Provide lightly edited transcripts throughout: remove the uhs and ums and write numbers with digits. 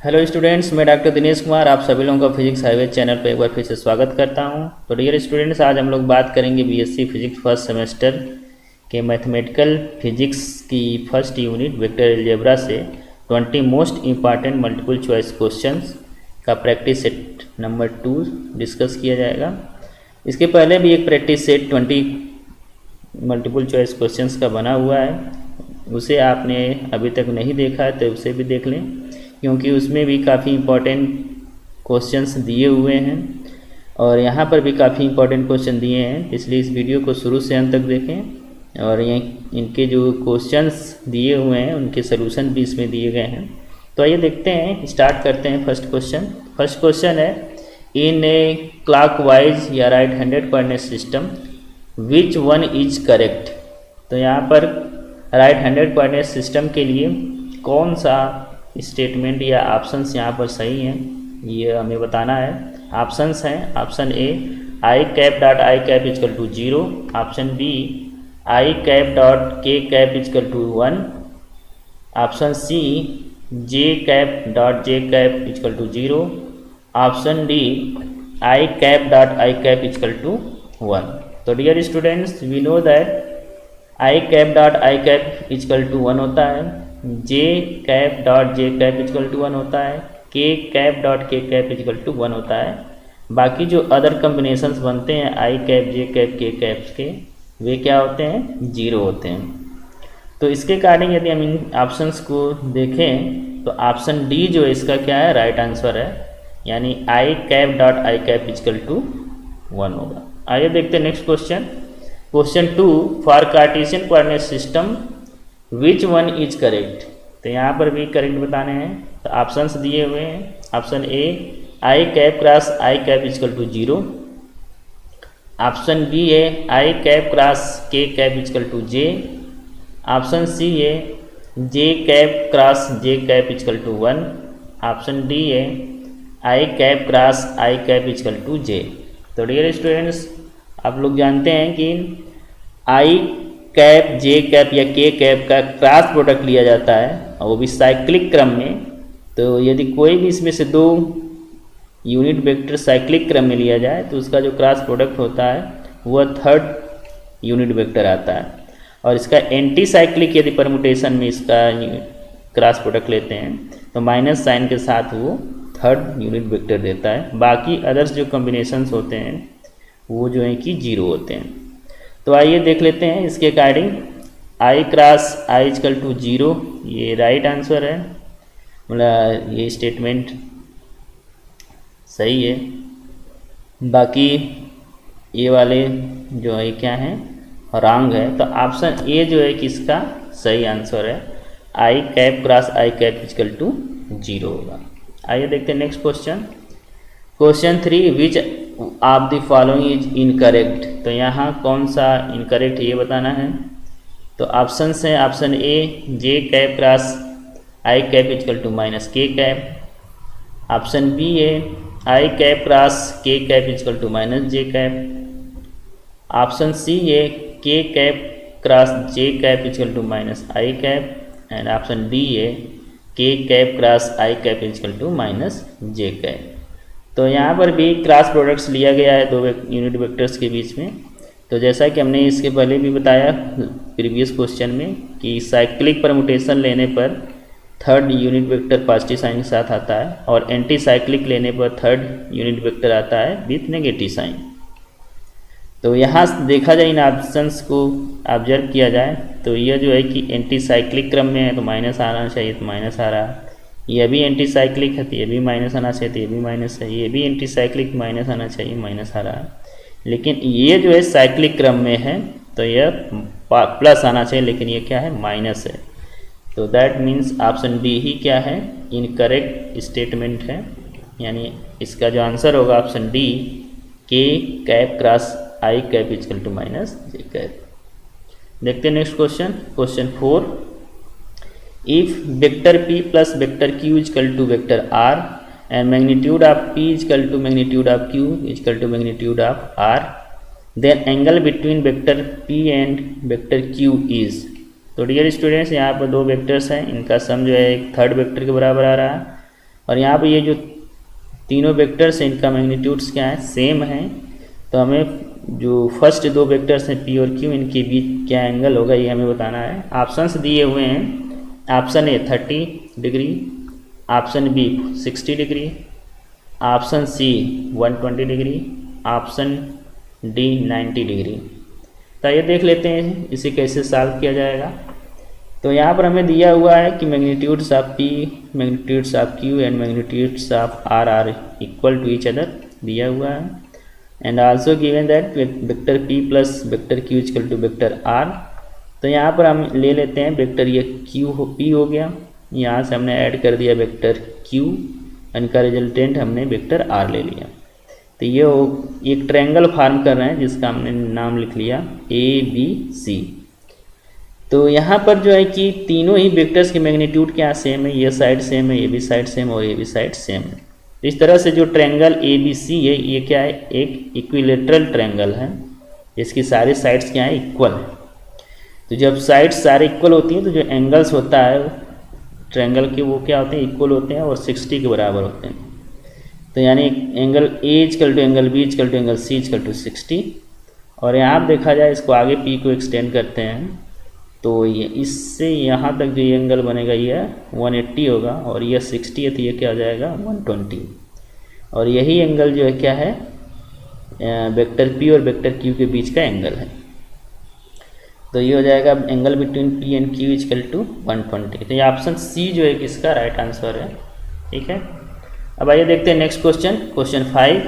Hello students, मैं doctor Dinesh Kumar आप सभी लोगों का फिजिक्स हाईवे चैनल पर एक बार फिर से स्वागत करता हूं। तो डियर स्टूडेंट्स, आज हम लोग बात करेंगे बीएससी फिजिक्स फर्स्ट सेमेस्टर के मैथमेटिकल फिजिक्स की फर्स्ट यूनिट वेक्टर अलजेब्रा से 20 most important multiple choice questions का प्रैक्टिस सेट नंबर 2 डिस्कस किया जाएगा। इसके पहले भी एक practice set 20 multiple choice questions का बना हुआ है, उसे आपने अभी तक नहीं देखा है तो उसे भी देख लें, क्योंकि उसमें भी काफ़ी इम्पोर्टेंट क्वेश्चंस दिए हुए हैं और यहाँ पर भी काफ़ी इम्पोर्टेंट क्वेश्चन दिए हैं। इसलिए इस वीडियो को शुरू से अंत तक देखें और ये इनके जो क्वेश्चंस दिए हुए हैं उनके सलूशन भी इसमें दिए गए हैं। तो आइए देखते हैं, स्टार्ट करते हैं। फर्स्ट क्वेश्चन है, इन ए क्लॉकवाइज या right handed coordinate system which one is correct. तो यहाँ पर राइट हैंडेड कोऑर्डिनेट सिस्टम के लिए कौन सा स्टेटमेंट या ऑप्शंस यहाँ पर सही हैं, ये हमें बताना है। ऑप्शंस हैं, option A I cap dot I cap is equal to 0, option B I cap dot K cap is equal to 1, option C J cap dot J cap is equal to 0, option D I cap dot I cap is equal to 1। तो dear students, we know that I cap dot I cap is equal to 1 होता है, J cap dot J cap is equal to 1 होता है, K cap dot K cap is equal to 1 होता है। बाकी जो other combinations बनते हैं आई कैप जे कैप के कैप्स के, वे क्या होते हैं, 0 होते हैं। तो इसके अकॉर्डिंग यदि हम इन ऑप्शंस को देखें तो ऑप्शन डी जो है इसका क्या है, राइट आंसर है, यानी I cap dot I cap is equal to 1 होगा। आइए देखते हैं next question. Question 2, for Cartesian coordinate system which one is correct. तो यहाँ पर भी करेक्ट बताने हैं। तो ऑप्शंस दिए हुए हैं, option A I cap cross I cap is equal to 0, option B है I cap cross K cap is equal to J, option C है J cap cross J cap is equal to 1, option D है I cap cross I cap is equal to J. तो dear students, आप लोग जानते हैं कि आई cap जे cap या के कैप का क्रॉस प्रोडक्ट लिया जाता है और वो भी साइक्लिक क्रम में। तो यदि कोई भी इसमें से 2 यूनिट वेक्टर साइक्लिक क्रम में लिया जाए तो उसका जो क्रॉस प्रोडक्ट होता है वह थर्ड यूनिट वेक्टर आता है, और इसका एंटी साइक्लिक यदि परमुटेशन में इसका क्रॉस प्रोडक्ट लेते हैं तो माइनस साइन के साथ वो थर्ड यूनिट वेक्टर देता है। बाकी अदर्स जो कॉम्बिनेशंस होते हैं वो जो है कि 0 होते हैं। तो आइए देख लेते हैं इसके according. I cross I equal to 0, ये राइट आंसर है, मतलब ये स्टेटमेंट सही है। बाकी ये वाले जो है क्या है, रॉन्ग है। तो ऑप्शन ए जो है कि इसका सही आंसर है, I cap cross I cap is equal to 0 होगा। आइए देखते हैं next question. Question 3, which of the following is incorrect. तो यहाँ कौन सा इनकरेक्ट ये बताना है। तो ऑप्शंस हैं, option A J cap cross I cap is equal to minus K cap, option B है I cap cross K cap is equal to minus J cap, option C है K cap cross J cap is equal to minus I cap, and option D है K cap cross I cap is equal to minus J cap. तो यहाँ पर भी cross products लिया गया है 2 unit vectors के बीच में। तो जैसा कि हमने इसके पहले भी बताया प्रीवियस क्वेश्चन में कि साइक्लिक परमुटेशन लेने पर third unit vector positive sign के साथ आता है और एंटी साइक्लिक लेने पर थर्ड यूनिट वेक्टर आता है विथ नेगेटिव साइन। तो यहाँ देखा जाए, इन ऑप्शंस को ऑब्जर्व किया जाए तो यह जो है कि एंटी साइक्लिक क्रम में है तो माइनस आना चाहिए, तो माइनस आ रहा है। ये भी एंटी साइक्लिक है तो ये भी माइनस आना चाहिए, तो ये भी माइनस है। ये भी एंटी साइक्लिक माइनस आना चाहिए, माइनस आ रहा है। लेकिन ये जो है साइक्लिक क्रम में है तो यह प्लस आना चाहिए, लेकिन ये क्या है, माइनस है। तो दैट मीन्स ऑप्शन डी ही क्या है, इनकरेक्ट स्टेटमेंट है, यानी इसका जो आंसर होगा option D, K cap cross I cap is equal to minus J cap. देखते हैं next question. Question 4, if vector p plus vector q is equal to vector r and magnitude of p is equal to magnitude of q is equal to magnitude of r, then angle between vector p and vector q is। तो dear students, यहाँ पर 2 vectors हैं, इनका सम जो है एक third vector के बराबर आ रहा है और यहाँ पर ये जो तीनों वेक्टर्स हैं इनका मैग्नीट्यूड्स क्या है, सेम है। तो हमें जो फर्स्ट दो वेक्टर्स हैं पी और क्यू, इनके बीच क्या एंगल होगा ये हमें बताना है। ऑप्शंस दिए हुए हैं। Option A 30 degree, option B 60 degree, option C 120 degree, option D 90 degree. तो ये देख लेते हैं इसे कैसे सॉल्व किया जाएगा। तो यहाँ पर हमें दिया हुआ है कि magnitudes of P, magnitudes of Q and magnitudes of R equal to each other दिया हुआ है। And also given that vector P plus vector Q equal to vector R. तो यहाँ पर हम ले लेते हैं वेक्टर ये क्यू हो, पी हो गया, यहाँ से हमने ऐड कर दिया वेक्टर क्यू, इनका रिजल्टेंट हमने वेक्टर आर ले लिया। तो ये एक ट्रायंगल फॉर्म कर रहे हैं जिसका हमने नाम लिख लिया ए बी सी। तो यहाँ पर जो है कि तीनों ही वेक्टर्स की मैग्नीट्यूड क्या सेम है, ये साइड सेम है, ये भी साइड सेम और ये भी साइड सेम है। तो इस तरह से जो ट्रायंगल ए बी सी है ये क्या है, एक इक्विलेटरल ट्रायंगल है जिसकी सारी साइड्स क्या है, इक्वल है। तो जब साइड्स सारे इक्वल होती हैं तो जो एंगल्स होता है ट्रायंगल के वो क्या होते हैं, इक्वल होते हैं और 60 के बराबर होते हैं। तो यानी angle A equal to angle B equal to angle C equal to 60। और यहाँ आप देखा जाए इसको आगे पी को एक्सटेंड करते हैं तो ये इससे यहाँ तक जो ये एंगल बनेगा ये 180 होगा और ये 60 है तो ये क्या हो जाएगा 120। और यही एंगल जो है क्या है, वेक्टर पी और वेक्टर क्यू के बीच का एंगल है। तो ये हो जाएगा angle between P and Q equal to 120। तो ये ऑप्शन सी जो है किसका राइट आंसर है। ठीक है, अब आइए देखते हैं next question. Question 5,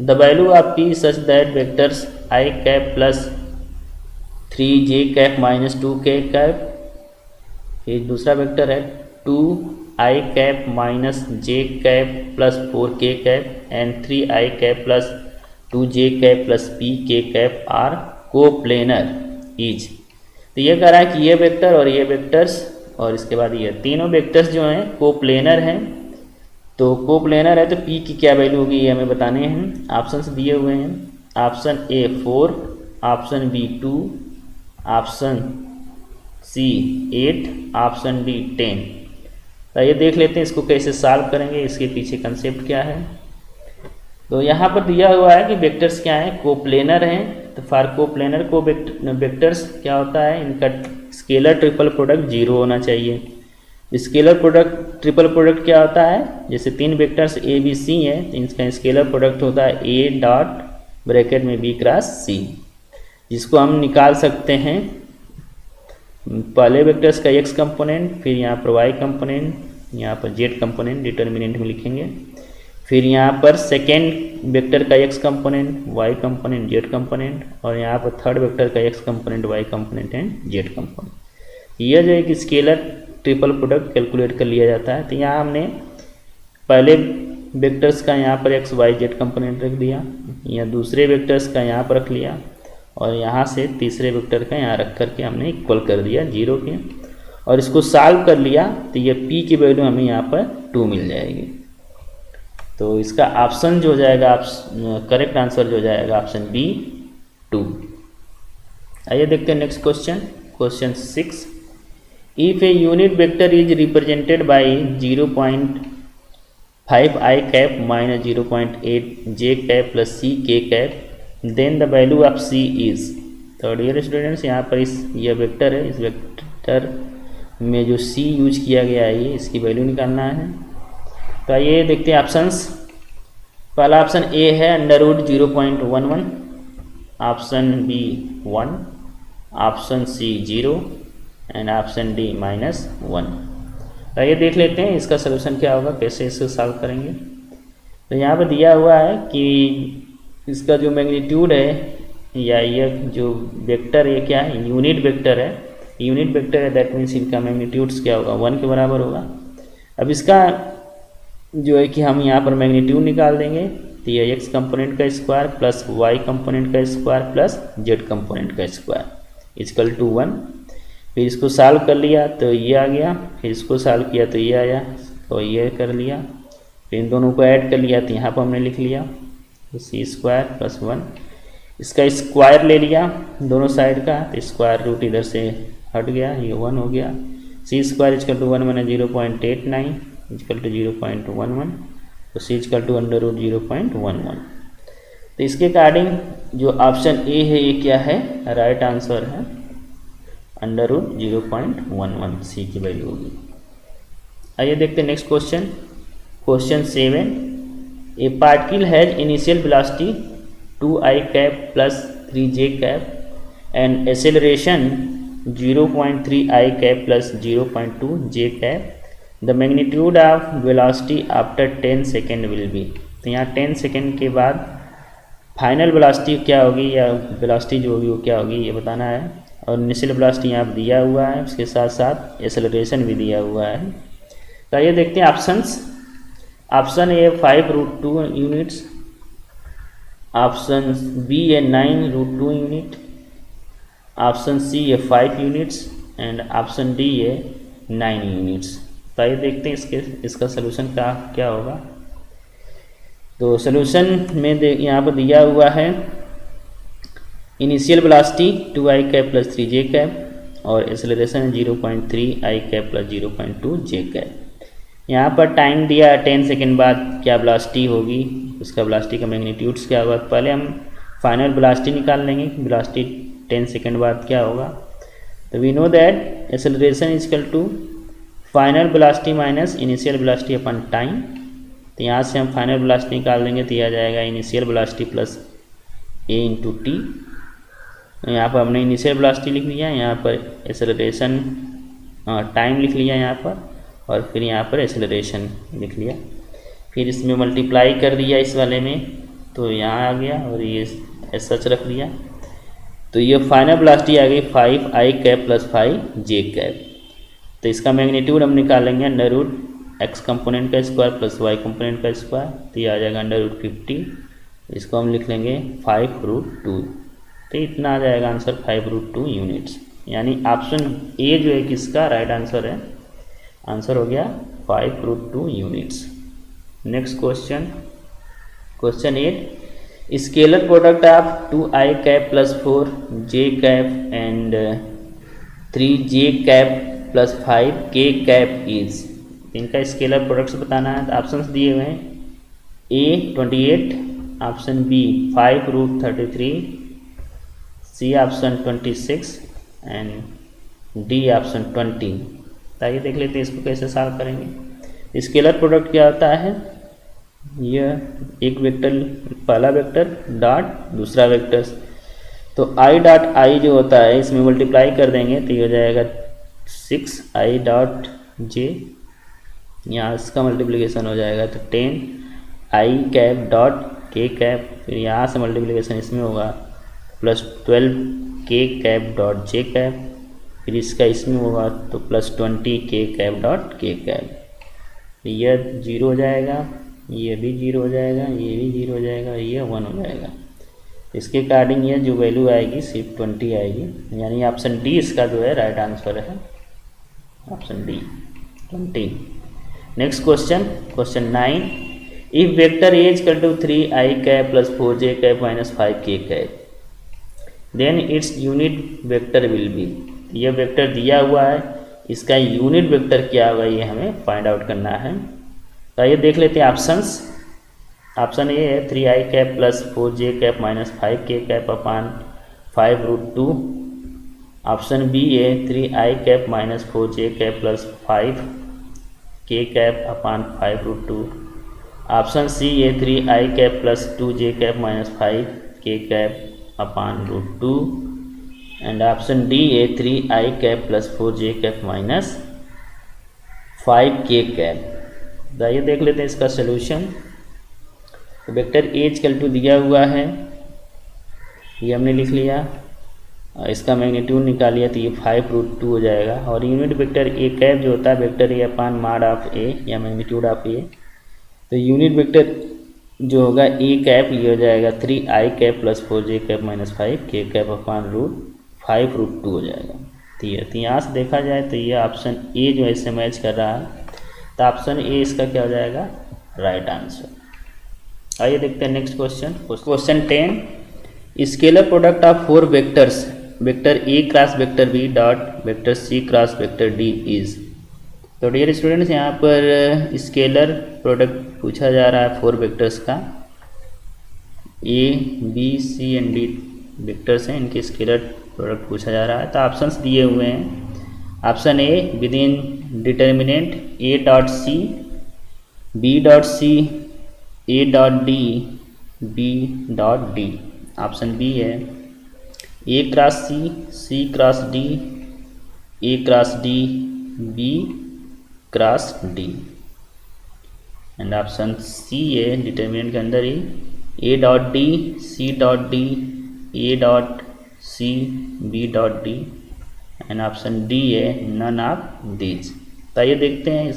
the value of P such that vectors I cap plus 3j cap minus 2k cap, ये दूसरा वेक्टर है 2i cap minus j cap plus 4k cap and 3i cap plus 2j cap plus pk cap are coplanar is. तो ये कह रहा है कि ये वेक्टर और ये वेक्टर्स और इसके बाद ये तीनों वेक्टर्स जो हैं कोप्लेनर हैं। तो कोप्लेनर है तो p की क्या वैल्यू होगी ये हमें बताने हैं। ऑप्शंस दिए हुए हैं, option A 4, option B 2, option C 8, option D 10। तो ये देख लेते हैं इसको कैसे सॉल्व करेंगे, इसके पीछे कंसेप्ट क्या है। तो यहाँ पर दिया हुआ है कि वेक्टर्स क्या हैं, कोप्लेनर हैं। तो फॉर कोप्लेनर को वेक्टर्स क्या होता है, इनका स्केलर ट्रिपल प्रोडक्ट 0 होना चाहिए। स्केलर प्रोडक्ट ट्रिपल प्रोडक्ट क्या होता है, जैसे तीन वेक्टर्स ए बी सी हैं तो इनका स्केलर प्रोडक्ट होता है ए डॉट ब्रैकेट में बी क्रॉस सी, जिसको हम निकाल सकते हैं पहले वेक्टर्स का x कंपोनेंट, फिर यहाँ पर y कंपोनेंट, यहाँ पर z कंपोनेंट डिटर्मिनेंट में लिखेंगे, फिर यहाँ पर सेकेंड वेक्टर का x component, y component, z component और यहाँ पर थर्ड वेक्टर का x component, y component and z component. यह जो एक स्केलर ट्रिपल प्रोडक्ट कैलकुलेट कर लिया जाता है। तो यहाँ हमने पहले वेक्टर्स का यहाँ पर x y z कंपोनेंट रख दिया, यहाँ दूसरे वेक्टर्स का यहाँ पर रख लिया और यहाँ से तीसरे वेक्टर का यहाँ रख करके हमने इक्वल कर दिया 0 के और इसको सॉल्व कर लिया। तो ये p की वैल्यू हमें यहाँ पर 2 मिल जाएगी। तो इसका ऑप्शन जो हो जाएगा, करेक्ट आंसर जो हो जाएगा ऑप्शन बी 2। आइए देखते हैं next question. Question 6, if a unit vector is represented by 0.5i cap minus 0.8j cap plus ck cap then the value of c is. तो डियर स्टूडेंट्स यहाँ पर यह वेक्टर है, इस वेक्टर में जो c यूज किया गया है ये इसकी वैल्यू निकालना है। तो आइए देखते हैं ऑप्शंस। पहला ऑप्शन ए है √0.11, option B 1, option C 0 and option D -1। तो आइए देख लेते हैं इसका सलूशन क्या होगा, कैसे इसे सॉल्व करेंगे। तो यहाँ पर दिया हुआ है कि इसका जो मैग्नीट्यूड है या ये जो वेक्टर है क्या है, यूनिट वेक्टर है। यूनिट वेक्टर है दैट मीन्स इनका मैग्नीट्यूड्स क्या होगा, 1 के बराबर होगा। अब इसका जो है कि हम यहाँ पर मैग्नीट्यूड निकाल देंगे। तो ये x कंपोनेंट का स्क्वायर प्लस y कंपोनेंट का स्क्वायर प्लस z कंपोनेंट का स्क्वायर इक्वल टू 1। फिर इसको सॉल्व कर लिया तो ये आ गया, फिर इसको सॉल्व किया तो ये आया, तो ये कर लिया, फिर इन दोनों को ऐड कर लिया तो यहाँ पर हमने लिख लिया c² + 1। इसका स्क्वायर ले लिया दोनों साइड का, तो स्क्वायर रूट इधर से हट गया, ये 1 हो गया। c² = 1 माने 0.89 इजकल टू 0.11, तो सी इजकल टू अंडर रूट 0.11। तो इसके अकॉर्डिंग जो ऑप्शन ए है ये क्या है, राइट आंसर है अंडर रूट 0.11 सी की वैल्यू होगी। आइए देखते हैं next question. Question 7, A particle has initial velocity 2i cap plus 3j cap and acceleration 0.3i cap plus 0.2j cap, the magnitude of velocity after 10 second will be. तो यहाँ 10 second के बाद final velocity क्या होगी या velocity जो होगी वो क्या होगी ये बताना है। और इनिशियल वेलोसिटी यहाँ दिया हुआ है, उसके साथ साथ एक्सेलरेशन भी दिया हुआ है। तो ये देखते हैं options. Option A 5√2 units, option B है 9√2 यूनिट, ऑप्शन सी है 5 यूनिट्स एंड ऑप्शन डी है 9 यूनिट्स। तो आइए देखते हैं इसका सोल्यूशन क्या होगा। तो सोल्यूशन में यहाँ पर दिया हुआ है initial velocity 2i cap plus 3j cap और acceleration 0.3i cap plus 0.2j cap. यहाँ पर टाइम दिया 10 सेकेंड बाद क्या वेलोसिटी होगी, उसका वेलोसिटी का मैग्नीट्यूड्स क्या होगा। पहले हम फाइनल वेलोसिटी निकाल लेंगे, वेलोसिटी 10 सेकेंड बाद क्या होगा। तो we know that acceleration is equal to final velocity minus initial velocity upon time. तो यहाँ से हम फाइनल वेलोसिटी निकाल देंगे तो यह आ जाएगा initial velocity plus a into T. यहाँ पर हमने इनिशियल वेलोसिटी लिख लिया, यहाँ पर एक्सेलरेशन टाइम लिख लिया यहाँ पर, और फिर यहाँ पर एक्सेलरेशन लिख लिया, फिर इसमें मल्टीप्लाई कर दिया इस वाले में, तो यहाँ आ गया और ये सच रख दिया। तो ये फाइनल वेलोसिटी आ गई 5i cap plus 5j cap. तो इसका मैग्नीट्यूड हम निकालेंगे अंडर रूट x कंपोनेंट का स्क्वायर प्लस y कंपोनेंट का स्क्वायर, तो ये आ जाएगा अंडर रूट 50। इसको हम लिख लेंगे 5√2। तो इतना आ जाएगा आंसर 5√2 यूनिट्स। यानी ऑप्शन ए जो है किसका राइट आंसर है, आंसर हो गया 5√2 units. Next question, question 8, scalar product of 2i cap plus 4j cap and 3j cap plus 5k cap is. इनका स्केलर प्रोडक्ट्स बताना है। तो ऑप्शंस दिए हुए हैं, A 28, option B 5√33, C option 26 and D option 20। तो आइए देख लेते हैं इसको कैसे सॉल्व करेंगे। स्केलर प्रोडक्ट क्या होता है, यह एक वेक्टर, पहला वेक्टर डॉट दूसरा वेक्टर, तो i डॉट i जो होता है इसमें मल्टीप्लाई कर देंगे तो ये हो जाएगा 6i डॉट j, यहाँ इसका मल्टीप्लिकेशन हो जाएगा तो 10i cap dot k cap, फिर यहाँ से मल्टीप्लिकेशन इसमें होगा plus 12k cap dot j cap, फिर इसका इसमें होगा तो plus 20k cap dot k cap. यह 0 हो जाएगा, ये भी 0 हो जाएगा, ये भी 0 हो जाएगा, ये 1 हो जाएगा। इसके अकॉर्डिंग ये जो वैल्यू आएगी सिर्फ 20 आएगी, यानी ऑप्शन डी इसका जो है राइट आंसर है, option D 20। Next question, question 9, if vector A equal to 3i cap plus 4j cap minus 5k cap then its unit vector will be. यह वेक्टर दिया हुआ है, इसका यूनिट वेक्टर क्या होगा ये हमें फाइंड आउट करना है। तो आइए देख लेते हैं ऑप्शंस। ऑप्शन ए है 3i cap plus 4j cap minus 5k cap upon 5√2। Option B है 3i cap minus 4j cap plus 5k cap upon 5√2। Option C है 3i cap plus 2j cap minus 5k cap upon √2 and option D है 3i cap plus 4j cap minus 5k cap. आइए देख लेते हैं इसका solution. तो vector A equal to दिया हुआ है, ये हमने लिख लिया, इसका मैग्नीट्यूड निकालिए तो ये 5√2 हो जाएगा। और यूनिट वेक्टर ए कैप जो होता है वेक्टर ए अपान माड ऑफ ए या मैग्नीट्यूड ऑफ ए, तो यूनिट वेक्टर जो होगा ए कैप ये हो जाएगा 3i cap plus 4j cap minus 5k cap upon √5√2 हो जाएगा। ठीक है, तो यहाँ से देखा जाए तो ये ऑप्शन ए जो है इससे मैच कर रहा है, तो ऑप्शन ए इसका क्या हो जाएगा राइट आंसर। आइए देखते हैं next question, question 10, scalar product of 4 vectors vector A cross vector B dot vector C cross vector D is. तो डियर स्टूडेंट्स, यहाँ पर स्केलर प्रोडक्ट पूछा जा रहा है 4 वेक्टर्स का। A B C and D vectors हैं, इनके स्केलर प्रोडक्ट पूछा जा रहा है। तो ऑप्शंस दिए हुए हैं। Option A within determinant A dot C, B dot C, A dot D, B dot D. Option B है A cross C, C cross D, A cross D, B cross D. And option C है determinant के अंदर ही A dot D, C dot D, A dot C, B dot D. And option D है none of these. तो आइए देखते हैं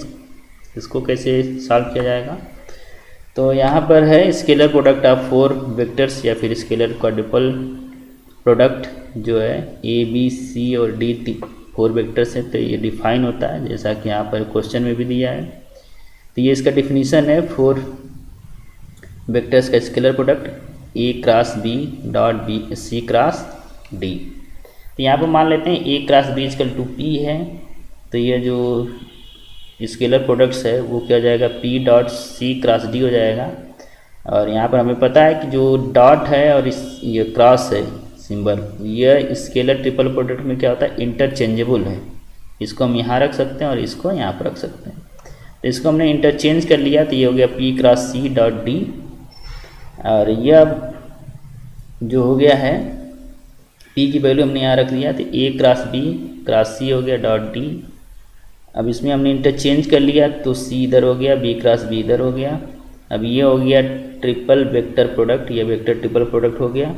इसको कैसे सॉल्व किया जाएगा। तो यहाँ पर है स्केलर प्रोडक्ट ऑफ 4 वेक्टर्स या फिर स्केलर क्वाड्रुपल प्रोडक्ट जो है ए बी सी और डी 4 वेक्टर्स है। तो ये डिफाइन होता है जैसा कि यहाँ पर क्वेश्चन में भी दिया है। तो ये इसका डिफिनीशन है 4 वेक्टर्स का scalar product A cross B dot B C cross D. तो यहाँ पर मान लेते हैं A cross B equal to P है। तो ये जो स्केलर प्रोडक्ट्स है वो क्या हो जाएगा, P dot C cross D हो जाएगा। और यहाँ पर हमें पता है कि जो डॉट है और ये क्रॉस है सिंबल, यह स्केलर ट्रिपल प्रोडक्ट में क्या होता है, इंटरचेंजेबल है। इसको हम यहाँ रख सकते हैं और इसको यहाँ पर रख सकते हैं। तो इसको हमने इंटरचेंज कर लिया तो ये हो गया P cross C dot D. और यह जो हो गया है पी की वैल्यू हमने यहाँ रख लिया तो ए क्रॉस बी क्रॉस सी हो गया डॉट डी। अब इसमें हमने इंटरचेंज कर लिया तो सी इधर हो गया, बी क्रॉस बी इधर हो गया। अब ये हो गया ट्रिपल वेक्टर प्रोडक्ट, ये वेक्टर ट्रिपल प्रोडक्ट हो गया।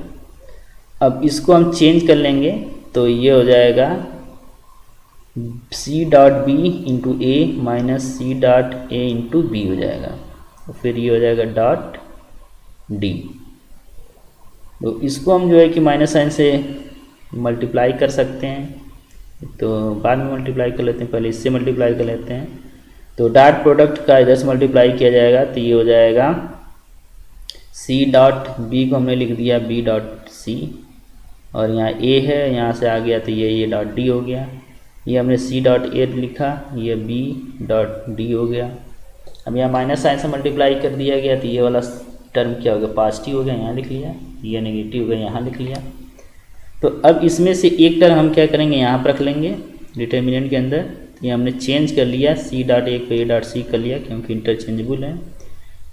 अब इसको हम चेंज कर लेंगे तो ये हो जाएगा C dot B into A minus C dot A into B हो जाएगा। तो फिर ये हो जाएगा डॉट डी। तो इसको हम जो है कि माइनस साइन से मल्टीप्लाई कर सकते हैं। तो बाद में मल्टीप्लाई कर लेते हैं, पहले इससे मल्टीप्लाई कर लेते हैं। तो डॉट प्रोडक्ट का इधर से मल्टीप्लाई किया जाएगा तो ये हो जाएगा सी डॉट बी को हमने लिख दिया बी डॉट सी, और यहाँ ए है, यहाँ से आ गया तो ये डॉट डी हो गया। ये हमने सी डॉट ए लिखा, ये बी डॉट डी हो गया। अब यहाँ माइनस साइन से मल्टीप्लाई कर दिया गया तो ये वाला टर्म क्या हो गया, पॉजिटिव हो गया, यहाँ लिख लिया। ये नेगेटिव हो गया, यहाँ लिख लिया। तो अब इसमें से एक टर्म हम क्या करेंगे, यहाँ पर रख लेंगे डिटर्मिनेंट के अंदर। ये हमने चेंज कर लिया, सी डॉट ए को ए डॉट सी कर लिया क्योंकि इंटरचेंजेबल है।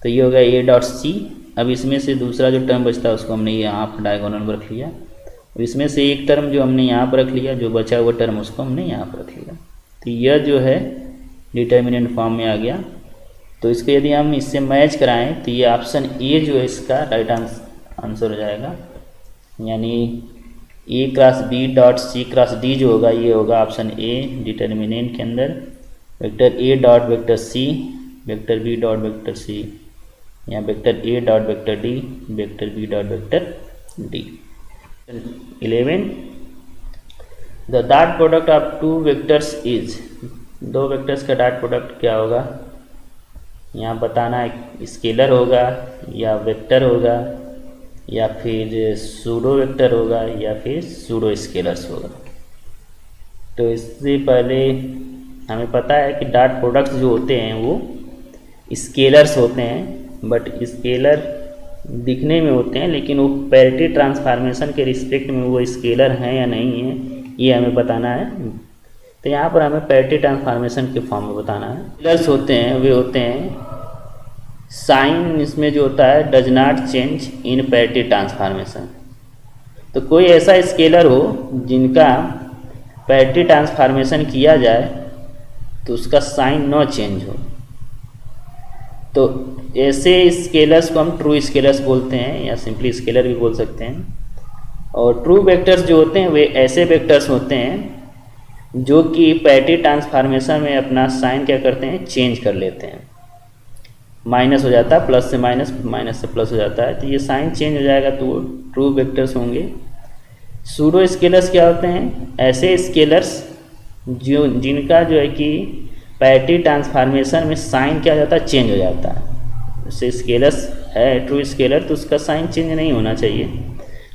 तो ये हो गया ए डॉट सी। अब इसमें से दूसरा जो टर्म बचता है उसको हमने यहाँ पर डायगोनल में रख लिया। इसमें से एक टर्म जो हमने यहाँ पर रख लिया, जो बचा हुआ टर्म उसको हमने यहाँ पर रख लिया। तो यह जो है डिटर्मिनेंट फॉर्म में आ गया। तो इसको यदि हम इससे मैच कराएं तो ये ऑप्शन ए जो है इसका राइट आंसर हो जाएगा। यानी A cross B dot C cross D जो होगा ये होगा ऑप्शन ए डिटर्मिनेंट के अंदर vector A dot vector C, vector B dot vector C, या vector A dot vector D, vector B dot vector D. 11 the dot product of 2 vectors is, 2 vectors का dot product क्या होगा, यहाँ बताना है scalar होगा या वेक्टर होगा या फिर सूडो वेक्टर होगा या फिर सूडो स्केलर्स होगा। तो इससे पहले हमें पता है कि डॉट प्रोडक्ट्स जो होते हैं वो स्केलर्स होते हैं, बट स्केलर दिखने में होते हैं लेकिन वो पैरिटी ट्रांसफॉर्मेशन के रिस्पेक्ट में वो स्केलर हैं या नहीं है ये हमें बताना है। तो यहाँ पर हमें पैरिटी ट्रांसफॉर्मेशन के फॉर्म में बताना है। स्केलर्स होते हैं वे होते हैं साइन इसमें जो होता है does not change in parity transformation. तो कोई ऐसा स्केलर हो जिनका पैरिटी ट्रांसफॉर्मेशन किया जाए तो उसका साइन न चेंज हो, तो ऐसे स्केलर्स को हम ट्रू स्केलर्स बोलते हैं या सिंपली स्केलर भी बोल सकते हैं। और ट्रू वेक्टर्स जो होते हैं वे ऐसे वेक्टर्स होते हैं जो कि पैरिटी ट्रांसफॉर्मेशन में अपना साइन क्या करते हैं, चेंज कर लेते हैं। माइनस हो जाता है, प्लस से माइनस, माइनस से प्लस हो जाता है, तो ये साइन चेंज हो जाएगा तो ट्रू वेक्टर्स होंगे। सूडो स्केलर्स क्या होते हैं, ऐसे स्केलर्स जो जिनका जो है कि पैरिटी ट्रांसफॉर्मेशन में साइन क्या हो जाता है, चेंज हो जाता है। जैसे स्केलर्स है ट्रू स्केलर तो उसका साइन चेंज नहीं होना चाहिए,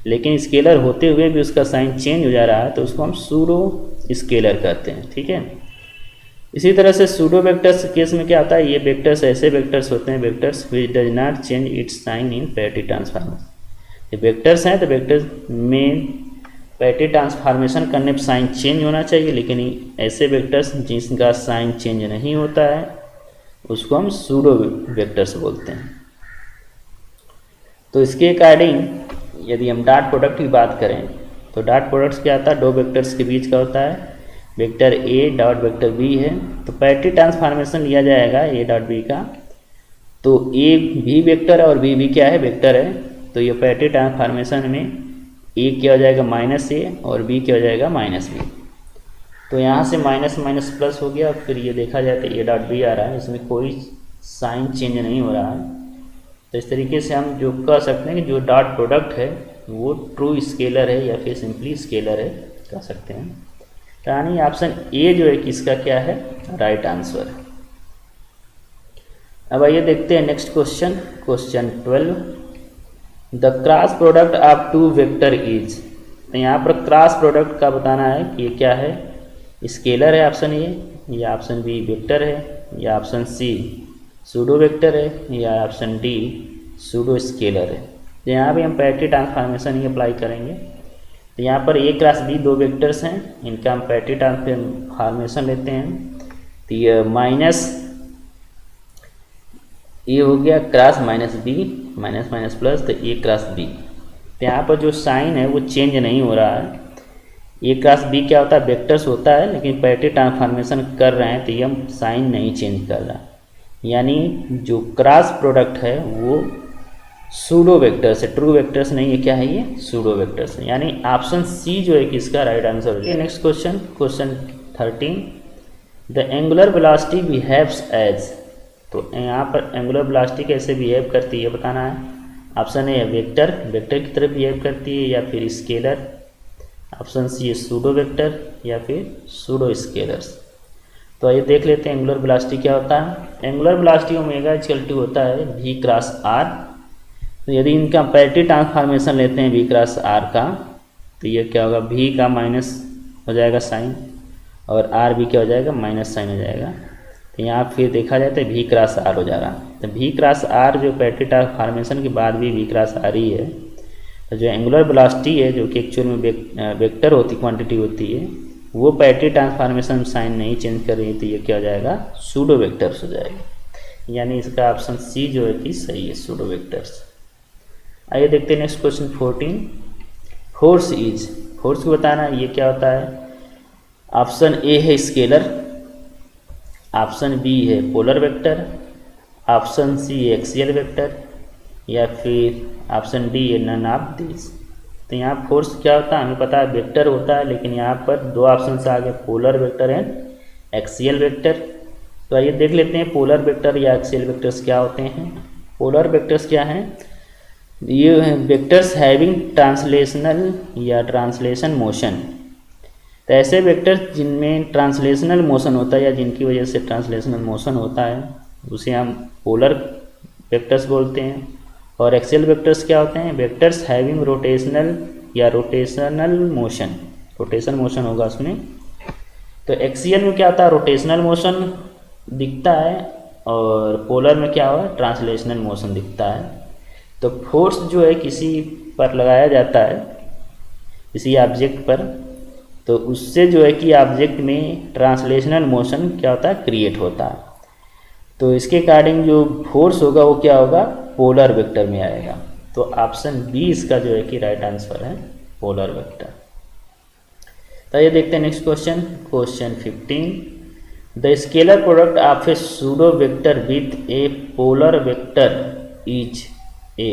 लेकिन स्केलर होते हुए भी उसका साइन चेंज हो जा रहा है तो उसको हम सूडो स्केलर कहते हैं। ठीक है, इसी तरह से सूडो वेक्टर्स केस में क्या आता है, ये वेक्टर्स ऐसे वेक्टर्स होते हैं, vectors which does not change its sign in parity transformation. ये वेक्टर्स हैं तो वेक्टर्स में पैरेटी ट्रांसफॉर्मेशन करने पर साइन चेंज होना चाहिए, लेकिन ऐसे वेक्टर्स जिनका साइन चेंज नहीं होता है उसको हम सूडो वेक्टर्स बोलते हैं। तो इसके अकॉर्डिंग यदि हम डॉट प्रोडक्ट की बात करें तो डॉट प्रोडक्ट्स क्या आता है, दो वेक्टर्स के बीच का होता है, vector A dot vector B है। तो पैरेटी ट्रांसफॉर्मेशन लिया जाएगा ए डॉट बी का, तो ए भी वेक्टर है और बी भी क्या है, वेक्टर है। तो ये पैरेटी ट्रांसफॉर्मेशन में ए क्या हो जाएगा माइनस ए और बी क्या हो जाएगा माइनस बी। तो यहाँ से माइनस माइनस प्लस हो गया, फिर ये देखा जाए तो ए डॉट बी आ रहा है, इसमें कोई साइन चेंज नहीं हो रहा है। तो इस तरीके से हम जो कह सकते हैं कि जो डॉट प्रोडक्ट है वो ट्रू स्केलर है या फिर सिंपली स्केलर है कह सकते हैं। यानी ऑप्शन ए जो है किसका क्या है, राइट आंसर है। अब आइए देखते हैं next question, question 12, the cross product of two vector is. तो यहाँ पर क्रॉस प्रोडक्ट का बताना है कि ये क्या है, स्केलर है ऑप्शन ए, या ऑप्शन बी वेक्टर है, या ऑप्शन सी सूडो वेक्टर है, या ऑप्शन डी सूडो स्केलर है। तो यहाँ भी हम पैरेटी ट्रांसफॉर्मेशन ही अप्लाई करेंगे। तो यहाँ पर ए क्रॉस बी दो वेक्टर्स हैं, इनका हम पैरेटी ट्रांसफॉर्मेशन लेते हैं। तो ये माइनस ए हो गया cross minus B, minus minus plus, तो ए क्रॉस बी। तो यहाँ पर जो साइन है वो चेंज नहीं हो रहा है। ए क्रॉस बी क्या होता है, वेक्टर्स होता है, लेकिन पैरेटी ट्रांसफॉर्मेशन कर रहे हैं तो ये हम साइन नहीं चेंज कर रहा। यानी जो क्रॉस प्रोडक्ट है वो सूडो वेक्टर्स है, ट्रू वेक्टर्स नहीं है, क्या है ये सूडो वेक्टर्स है। यानी ऑप्शन सी जो है किसका राइट आंसर है। Next question, question 13, the angular velocity behaves as. तो यहाँ पर एंगुलर वेलोसिटी कैसे बिहेव करती है बताना है। ऑप्शन ए वेक्टर, वेक्टर की तरह बिहेव करती है, या फिर स्केलर, ऑप्शन सी है सूडो वेक्टर, या फिर सूडो स्केलर्स। तो आइए देख लेते हैं एंगुलर वेलोसिटी क्या होता है। Angular velocity omega equal to होता है v क्रॉस r। तो यदि इनका पैरेटी ट्रांसफॉर्मेशन लेते हैं v क्रॉस r का, तो ये क्या होगा, v का माइनस हो जाएगा साइन और r भी क्या हो जाएगा, माइनस साइन हो जाएगा। तो यहाँ फिर देखा जाए तो v क्रॉस r हो जा रहा। तो v क्रॉस r जो पैरेटी ट्रांसफॉर्मेशन के बाद भी v क्रॉस r ही है। तो जो एंगुलर वेलोसिटी है जो कि एक्चुअल में वेक्टर होती क्वांटिटी होती है, वो पैरेटी ट्रांसफॉर्मेशन साइन नहीं चेंज कर रही, तो ये क्या हो जाएगा, सूडो वेक्टर्स हो जाएगा। यानी इसका ऑप्शन सी जो है कि सही है, सूडो वेक्टर्स। आइए देखते हैं next question 14, force is. Force को बताना ये क्या होता है। ऑप्शन ए है स्केलर, ऑप्शन बी है polar vector, option C axial vector, या फिर ऑप्शन डी है नन ऑफ दिस। तो यहाँ फोर्स क्या होता है हमें पता है, वेक्टर होता है, लेकिन यहाँ पर दो ऑप्शन से आगे polar vector and axial vector. तो आइए देख लेते हैं पोलर वेक्टर या एक्सियल वेक्टर्स क्या होते हैं। पोलर वेक्टर्स क्या हैं, ये वेक्टर्स हैविंग ट्रांसलेशनल या ट्रांसलेशन मोशन। तो ऐसे वेक्टर्स जिनमें ट्रांसलेशनल मोशन होता है या जिनकी वजह से ट्रांसलेशनल मोशन होता है उसे हम पोलर वेक्टर्स बोलते हैं। और एक्सियल वेक्टर्स क्या होते हैं, वेक्टर्स हैविंग रोटेशनल या रोटेशनल मोशन, रोटेशन मोशन होगा उसमें। तो एक्सियल में क्या होता है, रोटेशनल मोशन दिखता है, और पोलर में क्या होगा, ट्रांसलेशनल मोशन दिखता है। तो फोर्स जो है किसी पर लगाया जाता है, किसी ऑब्जेक्ट पर, तो उससे जो है कि ऑब्जेक्ट में ट्रांसलेशनल मोशन क्या होता है, क्रिएट होता है। तो इसके अकॉर्डिंग जो फोर्स होगा वो क्या होगा, पोलर वेक्टर में आएगा। तो ऑप्शन बी इसका जो है कि राइट आंसर है, पोलर वेक्टर। तो ये देखते हैं next question, question 15, the scalar product of A pseudo vector with A polar vector is ए।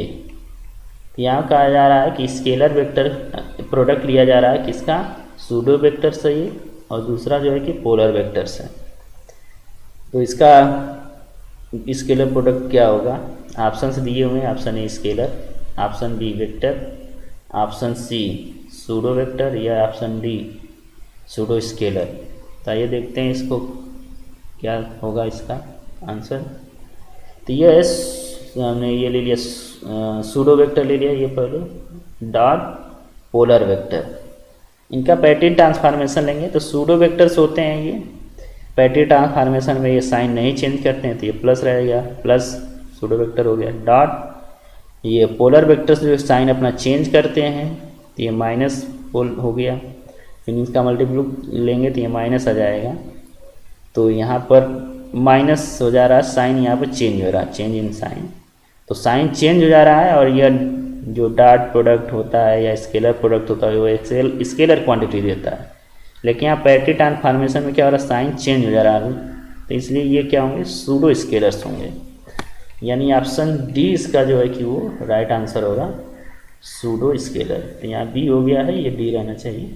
यहाँ कहा जा रहा है कि स्केलर वेक्टर प्रोडक्ट लिया जा रहा है किसका, सूडो वेक्टर से ही, और दूसरा जो है कि पोलर वेक्टर से। तो इसका स्केलर प्रोडक्ट क्या होगा, ऑप्शन से दिए हुए हैं, option A scalar, option B vector, option C pseudo vector, या ऑप्शन डी सूडो स्केलर। तो आइए देखते हैं इसको क्या होगा इसका आंसर। तो ये हमने ये ले लिया सूडो वेक्टर ले लिया, ये पहले डॉट पोलर वेक्टर, इनका पैरेटी ट्रांसफॉर्मेशन लेंगे। तो सूडो वेक्टर्स होते हैं ये पैरेटी ट्रांसफॉर्मेशन में ये साइन नहीं चेंज करते हैं तो ये प्लस रहेगा, प्लस सूडो वेक्टर हो गया। डॉट ये पोलर वेक्टर से जो साइन अपना चेंज करते हैं तो ये माइनस पोल हो गया, फिर इसका मल्टीप्ल लेंगे तो ये माइनस आ जाएगा। तो यहाँ पर माइनस हो जा रहा है, साइन यहाँ पर चेंज हो रहा है, चेंज इन साइन। तो साइन चेंज हो जा रहा है और यह जो डॉट प्रोडक्ट होता है या स्केलर प्रोडक्ट होता है वो स्केलर क्वांटिटी देता है। लेकिन यहाँ पैरेटी ट्रांसफॉर्मेशन में क्या हो रहा है, साइन चेंज हो जा रहा है, तो इसलिए ये क्या होंगे, सूडो स्केलर्स होंगे। यानी ऑप्शन डी इसका जो है कि वो राइट आंसर होगा, सूडो स्केलर। तो यहाँ बी हो गया है, ये डी रहना चाहिए।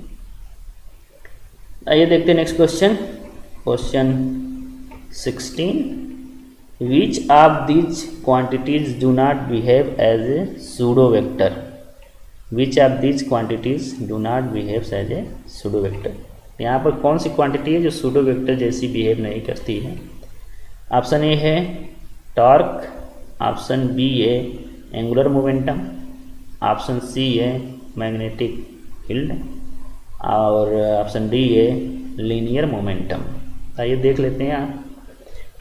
आइए देखते हैं next question, question 16। Which of these quantities do not behave as a pseudo vector? Which of these quantities do not behave as a pseudo vector? यहाँ पर कौन सी क्वांटिटी है जो सूडो वेक्टर जैसी बिहेव नहीं करती है? ऑप्शन ए है टॉर्क, ऑप्शन बी है एंगुलर मोमेंटम, ऑप्शन सी है मैग्नेटिक फील्ड और ऑप्शन डी है लीनियर मोमेंटम। आइए देख लेते हैं। यहाँ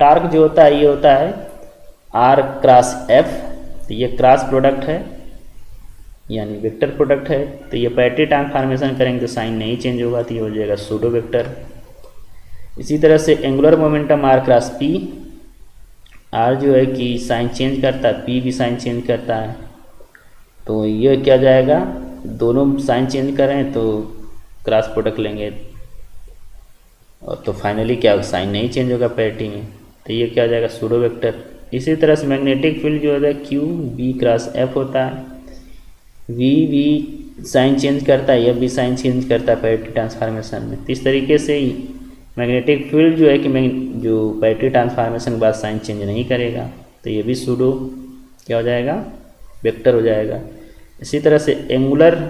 टॉर्क जो होता है ये होता है आर क्रॉस एफ, तो ये क्रॉस प्रोडक्ट है यानी वेक्टर प्रोडक्ट है। तो ये पैरेटी ट्रांसफॉर्मेशन करेंगे तो साइन नहीं चेंज होगा, तो ये हो जाएगा सूडो वेक्टर। इसी तरह से angular momentum R cross P, R जो है कि साइन चेंज करता है, पी भी साइन चेंज करता है, तो ये क्या जाएगा, दोनों साइन चेंज करें तो क्रॉस प्रोडक्ट लेंगे और तो फाइनली क्या साइन नहीं चेंज होगा पैरेटी में, तो ये क्या हो जाएगा, सूडो वेक्टर। इसी तरह से मैग्नेटिक फील्ड जो होता है क्यू बी क्रॉस एफ होता है, वी भी साइन चेंज करता है, एफ भी साइन चेंज करता है पैरेटी ट्रांसफॉर्मेशन में। तो इस तरीके से ही मैग्नेटिक फील्ड जो है कि जो पैरेटी ट्रांसफॉर्मेशन के बाद साइन चेंज नहीं करेगा, तो ये भी सूडो क्या हो जाएगा, वेक्टर हो जाएगा। इसी तरह से एंगुलर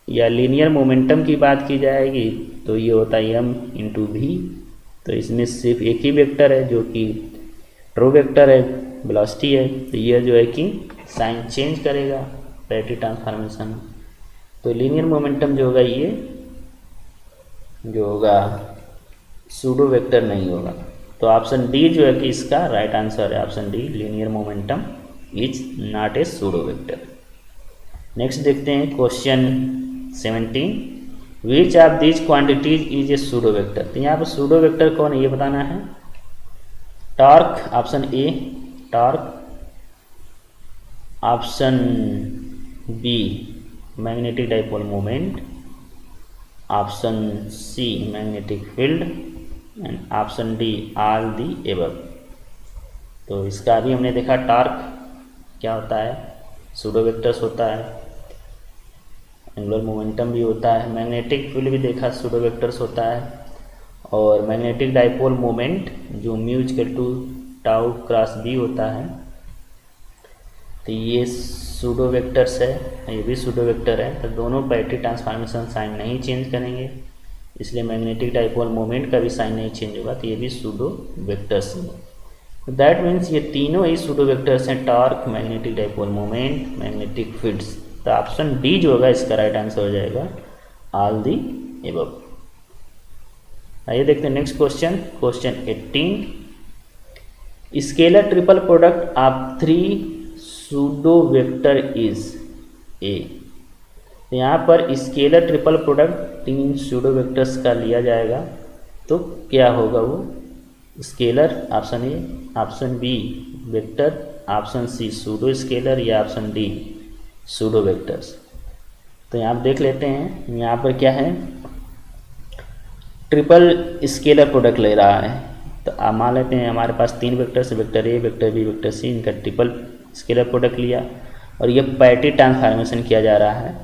या लीनियर मोमेंटम की बात की जाएगी तो ये होता है एम इंटू भी, तो इसमें सिर्फ एक ही वेक्टर है जो कि ट्रू वेक्टर है, वेलोसिटी है, तो ये जो है कि साइन चेंज करेगा पैरेटी ट्रांसफॉर्मेशन। तो लीनियर मोमेंटम जो होगा ये जो होगा सूडो वेक्टर नहीं होगा। तो ऑप्शन डी जो है कि इसका राइट आंसर है, option D linear momentum is not a pseudo vector. Next देखते हैं question 17। Which of these quantities is a pseudo vector? तो यहाँ पर सूडो वेक्टर कौन है ये बताना है। Torque option A torque, option B magnetic dipole moment, option C magnetic field and option D all the above. तो इसका अभी हमने देखा टॉर्क क्या होता है, सूडो वेक्टर्स होता है, एंगुलर मोमेंटम भी होता है, मैग्नेटिक फील्ड भी देखा सूडो वेक्टर्स होता है, और मैग्नेटिक डाइपोल मोमेंट जो mu equal to tau cross B होता है, तो ये सूडो वेक्टर्स है, ये भी सूडो वेक्टर है। तो दोनों पैरेटी ट्रांसफॉर्मेशन साइन नहीं चेंज करेंगे, इसलिए मैग्नेटिक डाइपोल मोमेंट का भी साइन नहीं चेंज होगा, तो ये भी सूडो वेक्टर्स हैं। दैट मीन्स ये तीनों ही सूडो वेक्टर्स हैं, torque, magnetic dipole moment, magnetic fields. तो ऑप्शन डी जो होगा इसका राइट आंसर हो जाएगा ऑल दी एबव। आइए देखते हैं next question, question 18। Scalar triple product of 3 pseudo vector is a. तो यहाँ पर scalar triple product 3 pseudo vectors का लिया जाएगा, तो क्या होगा वो, scalar option A, option B vector, option C pseudo scalar या ऑप्शन डी सूडो वेक्टर्स। तो यहाँ आप देख लेते हैं, यहाँ पर क्या है, ट्रिपल स्केलर प्रोडक्ट ले रहा है। तो आप मान लेते हैं हमारे पास 3 vectors, vector A, vector B, vector C, इनका ट्रिपल स्केलर प्रोडक्ट लिया और ये पैरेटी ट्रांसफॉर्मेशन किया जा रहा है,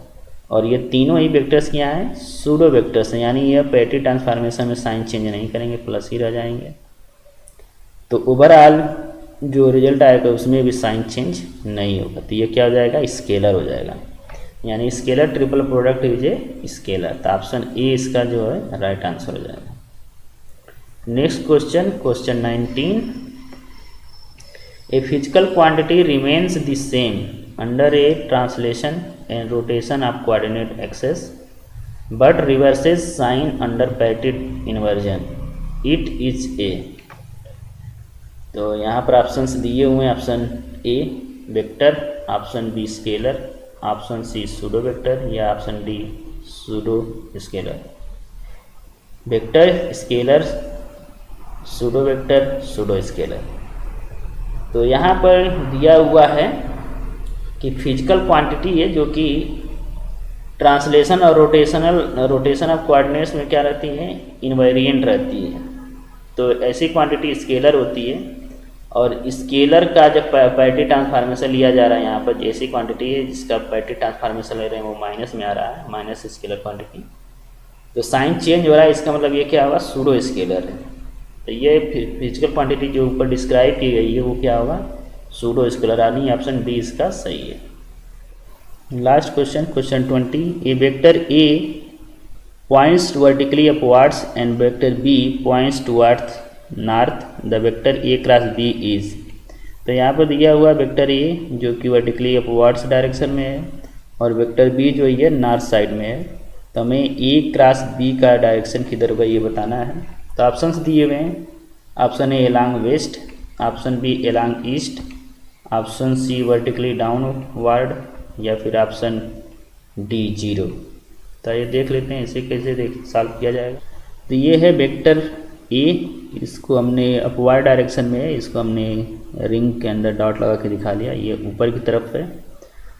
और ये तीनों ही वेक्टर्स क्या हैं, सूडो वेक्टर्स हैं, यानी ये पैरेटी ट्रांसफॉर्मेशन में साइन चेंज नहीं करेंगे, प्लस ही रह जाएंगे। तो ओवरऑल जो रिजल्ट आएगा उसमें भी साइन चेंज नहीं होगा, तो ये क्या हो जाएगा, स्केलर हो जाएगा, यानी scalar triple product is a scalar. तो ऑप्शन ए इसका जो है राइट आंसर हो जाएगा। Next question, question 19। A physical quantity remains the same under a translation and rotation of coordinate axes but reverses sign under parity inversion. It is a. तो यहाँ पर options दिए हुए हैं, option A vector, option B scalar, option C pseudo vector या option D pseudo scalar. Vector, scalar, pseudo vector, pseudo scalar. तो यहाँ पर दिया हुआ है कि फिजिकल क्वांटिटी है जो कि ट्रांसलेशन और रोटेशन ऑफ कोऑर्डिनेट्स में क्या रहती है, इनवेरिएंट रहती है। तो ऐसी क्वांटिटी स्केलर होती है, और स्केलर का जब पैरेटी ट्रांसफॉर्मेशन लिया जा रहा है, यहाँ पर ऐसी क्वांटिटी है जिसका पैरेटी ट्रांसफॉर्मेशन ले रहे हैं वो माइनस में आ रहा है, माइनस स्केलर क्वांटिटी, तो साइन चेंज हो रहा है, इसका मतलब ये क्या होगा, सूडो स्केलर है। तो ये फिजिकल क्वांटिटी जो ऊपर डिस्क्राइब की गई है वो क्या होगा, सूडो स्केलर, यानी ऑप्शन डी इसका सही है। Last question, question 20, a vector A points vertically upwards and vector B points towards north, the vector A cross B is. तो यहाँ पर दिया हुआ वेक्टर ए जो कि वर्टिकली अपवर्ड्स डायरेक्शन में है और वेक्टर बी जो ये नॉर्थ साइड में है, तो हमें ए क्रॉस बी का डायरेक्शन किधर होगा ये बताना है। तो ऑप्शंस दिए हुए हैं, option A along west, option B along east, option C vertically downward या फिर ऑप्शन डी 0। तो ये देख लेते हैं इसे कैसे सॉल्व किया जाएगा। तो ये है वेक्टर ए, इसको हमने अपवर्ड डायरेक्शन में है, इसको हमने रिंग के अंदर डॉट लगा के दिखा लिया, ये ऊपर की तरफ है,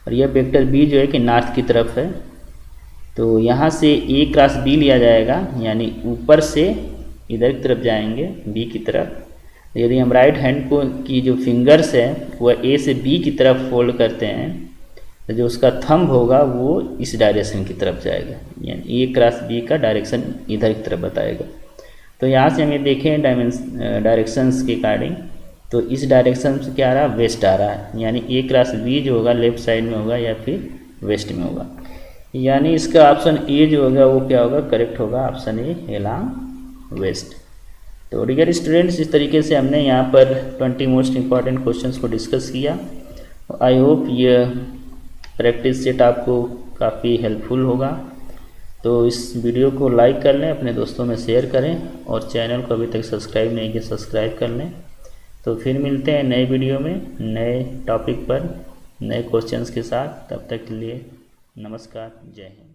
और यह वेक्टर बी जो है कि नॉर्थ की तरफ है। तो यहाँ से ए क्रॉस बी लिया जाएगा, यानी ऊपर से इधर की तरफ जाएंगे बी की तरफ। यदि हम राइट हैंड को की जो फिंगर्स है वह ए से बी की तरफ फोल्ड करते हैं, तो जो उसका थंब होगा वो इस डायरेक्शन की तरफ जाएगा, यानी ए क्रॉस बी का डायरेक्शन इधर की तरफ बताएगा। तो यहाँ से हम ये देखें डायरेक्शंस के अकॉर्डिंग, तो इस डायरेक्शन से क्या आ रहा है, वेस्ट आ रहा है, यानी ए क्रॉस बी जो होगा लेफ्ट साइड में होगा या फिर वेस्ट में होगा, यानी इसका ऑप्शन ए जो होगा वो क्या होगा, करेक्ट होगा, ऑप्शन ए एलॉन्ग वेस्ट। तो डियर स्टूडेंट्स, इस तरीके से हमने यहाँ पर 20 मोस्ट इंपॉर्टेंट क्वेश्चंस को डिस्कस किया। आई होप ये प्रैक्टिस सेट आपको काफ़ी हेल्पफुल होगा। तो इस वीडियो को लाइक कर लें, अपने दोस्तों में शेयर करें, और चैनल को अभी तक सब्सक्राइब नहीं किया सब्सक्राइब कर लें। तो फिर मिलते हैं नए वीडियो में नए टॉपिक पर नए क्वेश्चंस के साथ। तब तक के लिए नमस्कार, जय हिंद।